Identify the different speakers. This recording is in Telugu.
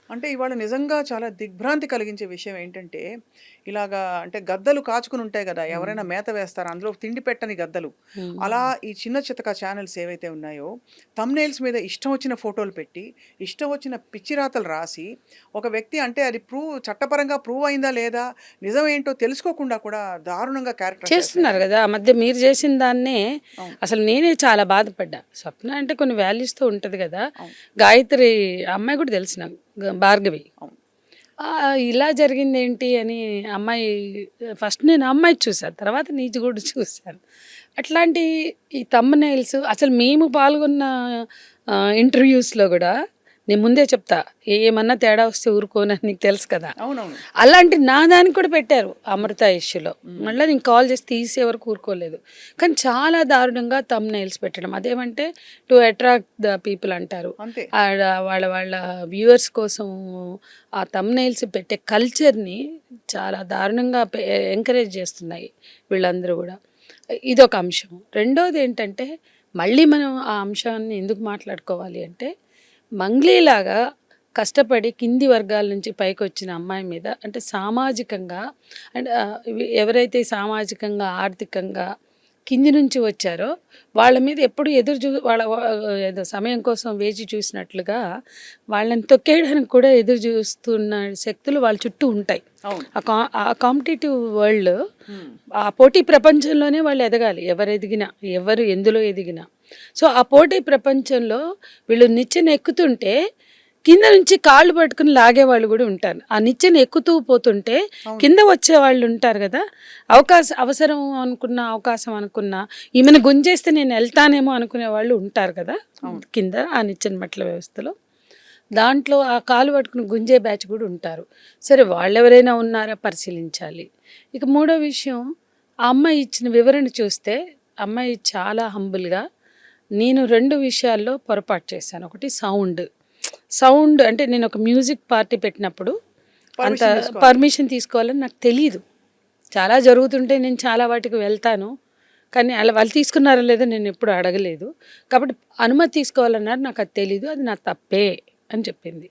Speaker 1: అంటే ఇవాళ నిజంగా చాలా దిగ్భ్రాంతి కలిగించే విషయం ఏంటంటే, ఇలాగా అంటే గద్దలు కాచుకొని ఉంటాయి గదా! ఎవరైనా
Speaker 2: హ్మ్.
Speaker 1: మేత వేస్తారు. అందులో తిండి పెట్టని గద్దలు. అలా
Speaker 2: హ్మ్.
Speaker 1: ఈ చిన్న చితక ఛానెల్స్ ఏవైతే ఉన్నాయో, థంబ్‌నెయిల్స్ మీద ఇష్టం వచ్చిన ఫోటోలు పెట్టి, ఇష్టం వచ్చిన పిచ్చి రాతలు రాసి, ఒక వ్యక్తి అంటే అది చట్టపరంగా ప్రూవ్ అయిందా లేదా, నిజమేంటో తెలుసుకోకుండా కూడా దారుణంగా క్యారెక్టర్
Speaker 2: చేస్తున్నారు
Speaker 1: చేస్తున్నారు.
Speaker 2: గదా! ఆ మధ్య మీరు జేసిన దాన్నే
Speaker 1: అవును.
Speaker 2: అసలు నేనే చాలా బాధపడ్డా. స్వప్న అంటే కొన్ని వాల్యూస్‌తో ఉంటది గదా!
Speaker 1: అవును.
Speaker 2: గాయత్రి ఆ అమ్మాయి గూడా తెలుసు నాకు. భార్గవి.
Speaker 1: అవును.
Speaker 2: ఇలా జరిగిందేంటి అని అమ్మాయి ఫస్ట్ నేను ఆ అమ్మాయిది చూసా. తర్వాత నీది గూడా చూసాను. అట్లాంటి ఈ థంబ్‌నెయిల్స్ అసలు మేము పాల్గొన్న ఇంటర్‌వ్యూస్‌లో గూడా నేను ముందే చెప్తా. ఏమన్నా తేడా వస్తే ఊరుకోనని నీకు తెలుసు కదా!
Speaker 1: అవునవును.
Speaker 2: అలాంటి నా దానికి కూడా పెట్టారు అమృత ఇష్యూలో.
Speaker 1: హ్మ్.
Speaker 2: మళ్ళా నేను కాల్ చేసి తీసే వరకు ఊరుకోలేదు. కానీ చాలా దారుణంగా థంబ్‌నెయిల్స్ పెట్టడం. అదేమంటే టు అట్రాక్ట్ ద పీపుల్ అంటారు.
Speaker 1: అంతే.
Speaker 2: ఆడ వాళ్ళ వాళ్ళ వ్యూవర్స్ కోసం ఆ థంబ్‌నెయిల్స్ పెట్టే కల్చర్‌ని చాలా దారుణంగా ఎంకరేజ్ చేస్తున్నాయి వీళ్ళందరూ గూడా. ఇదొక అంశం. రెండోదేంటంటే మళ్ళీ మనం ఆ అంశాన్ని ఎందుకు మాట్లాడుకోవాలి అంటే మంగ్లీలాగా కష్టపడి కింది వర్గాల నుంచి పైకొచ్చిన అమ్మాయి మీద అంటే సామాజికంగా అండ్ ఎవరైతే సామాజికంగా, ఆర్థికంగా కింది నుంచి వచ్చారో వాళ్ళ మీద ఎప్పుడు ఎదురు వాళ్ళ ఏదో సమయం కోసం వేచి చూసినట్లుగా వాళ్ళని తొక్కేయడానికి కూడా ఎదురు చూస్తున్న శక్తులు వాళ్ళ చుట్టూ ఉంటాయి.
Speaker 1: అవును.
Speaker 2: ఆ కాంపిటీటివ్ వరల్డ్,
Speaker 1: హ్మ్.
Speaker 2: ఆ పోటీ ప్రపంచంలోనే వాళ్ళు ఎదగాలి. ఎవరు ఎదిగినా, ఎవరు ఎందులో ఎదిగినా. సో, ఆ పోటీ ప్రపంచంలో వీళ్ళు నిచ్చెన ఎక్కుతుంటే కింద నుంచి కాళ్ళు పట్టుకుని లాగేవాళ్ళు గూడా ఉంటారు. ఆ నిచ్చెన ఎక్కుతూ పోతుంటే
Speaker 1: అవును.
Speaker 2: కింద వచ్చేవాళ్ళు ఉంటారు గదా! అవసరం అనుకున్న, అవకాశం అనుకున్న, ఈమెను గుంజేస్తే నేను ఎళ్తానేమో అనుకునే వాళ్ళు ఉంటారు కదా!
Speaker 1: అవును.
Speaker 2: కింద ఆ నిచ్చెన మెట్ల వ్యవస్థలో. దాంట్లో ఆ కాలు పట్టుకుని గుంజే బ్యాచ్ గూడా ఉంటారు. సరే వాళ్ళెవరైనా ఉన్నారా పరిశీలించాలి. ఇక మూడో విషయం ఆ అమ్మాయి ఇచ్చిన వివరణ చూస్తే అమ్మాయి చాలా హంబుల్‌గా నేను 2 విషయాల్లో పొరపాటు చేశాను. ఒకటి సౌండ్. సౌండ్ అంటే నేనొక మ్యూజిక్ పార్టీ పెట్టినప్పుడు అంత
Speaker 1: పర్మిషన్ తీసుకోవాలి.
Speaker 2: పర్మిషన్ తీసుకోవాలని నాకు తెలీదు. చాలా జరుగుతుంటే నేను చాలా వాటికి వెళ్తాను. కానీ వాళ్ళు తీసుకున్నారో లేదో నేనెప్పుడు అడగలేదు. కాబట్టి అనుమతి తీసుకోవాలన్నారు. నాకది తెలీదు. అది నా తప్పే అని చెప్పింది.